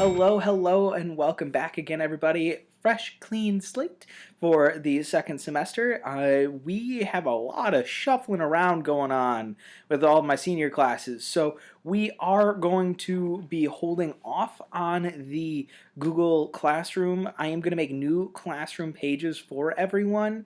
Hello, and welcome back again, everybody. Fresh, clean slate for the second semester. We have a lot of shuffling around going on with all of my senior classes, so we are going to be holding off on the Google Classroom. I am going to make new classroom pages for everyone,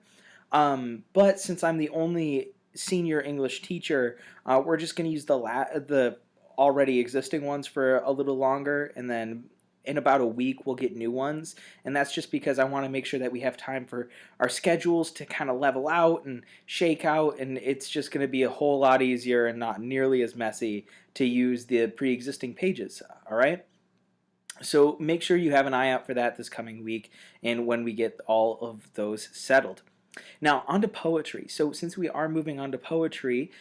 but since I'm the only senior English teacher, we're just going to use the already existing ones for a little longer, and then in about a week we'll get new ones. And that's just because I want to make sure that we have time for our schedules to kind of level out and shake out, and it's just going to be a whole lot easier and not nearly as messy to use the pre-existing pages. All right, so make sure you have an eye out for that this coming week and when we get all of those settled. Now, on to poetry. So since we are moving on to poetry,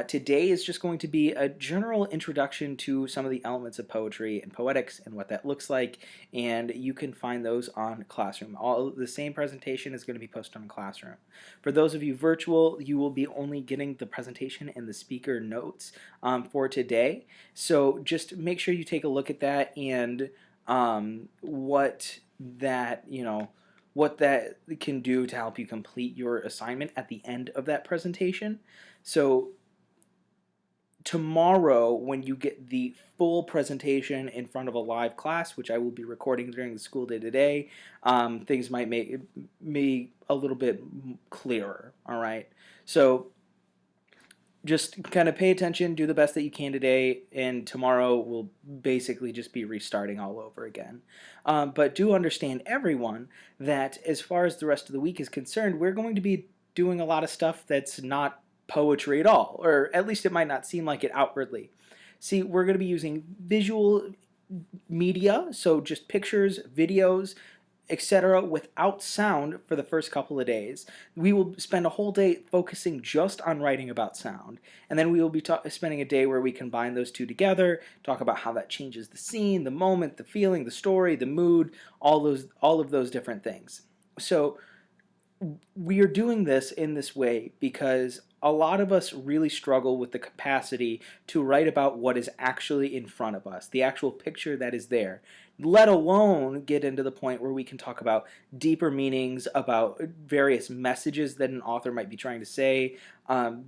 today is just going to be a general introduction to some of the elements of poetry and poetics and what that looks like, and you can find those on Classroom. All the same presentation is going to be posted on Classroom. For those of you virtual, you will be only getting the presentation and the speaker notes for today. So just make sure you take a look at that and what that, what that can do to help you complete your assignment at the end of that presentation. So tomorrow, when you get the full presentation in front of a live class, which I will be recording during the school day today, things might make me a little bit clearer. All right, so just kind of pay attention, do the best that you can today, and tomorrow will basically just be restarting all over again. But do understand, everyone, that as far as the rest of the week is concerned, we're going to be doing a lot of stuff that's not poetry at all, or at least it might not seem like it outwardly. See, we're going to be using visual media, so just pictures, videos, etc., without sound for the first couple of days. We will spend a whole day focusing just on writing about sound, and then we will be spending a day where we combine those two together, talk about how that changes the scene, the moment, the feeling, the story, the mood, all of those different things. So we are doing this in this way because a lot of us really struggle with the capacity to write about what is actually in front of us, the actual picture that is there, let alone get into the point where we can talk about deeper meanings, about various messages that an author might be trying to say.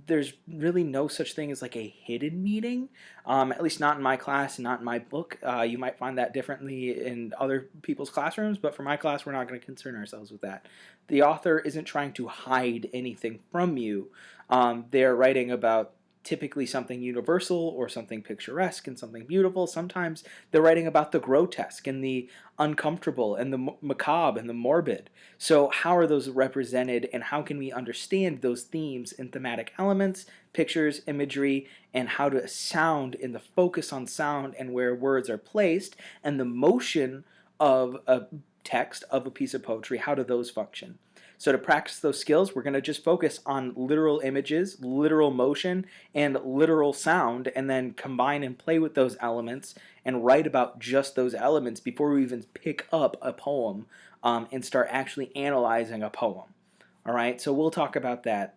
There's really no such thing as like a hidden meaning, at least not in my class and not in my book. You might find that differently in other people's classrooms, but for my class, we're not going to concern ourselves with that. The author isn't trying to hide anything from you. They're writing about typically something universal or something picturesque and something beautiful. Sometimes they're writing about the grotesque and the uncomfortable and the macabre and the morbid. So how are those represented, and how can we understand those themes and thematic elements, pictures, imagery, and how to sound in the focus on sound and where words are placed, and the motion of a text, of a piece of poetry, how do those function? So to practice those skills, we're going to just focus on literal images, literal motion, and literal sound, and then combine and play with those elements and write about just those elements before we even pick up a poem and start actually analyzing a poem. All right, so we'll talk about that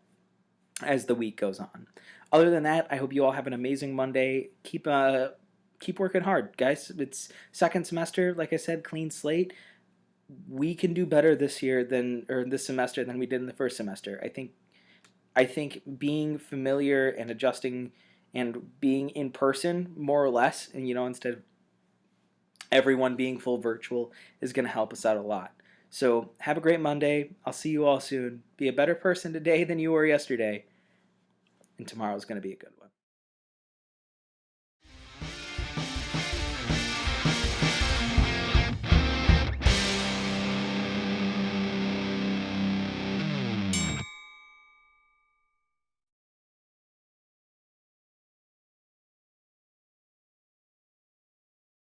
as the week goes on. Other than that, I hope you all have an amazing Monday. Keep working hard, guys. It's second semester, like I said, clean slate. We can do better this semester than we did in the first semester. I think being familiar and adjusting and being in person more or less, and instead of everyone being full virtual, is going to help us out a lot. So have a great Monday. I'll see you all soon. Be a better person today than you were yesterday, and tomorrow is going to be a good one.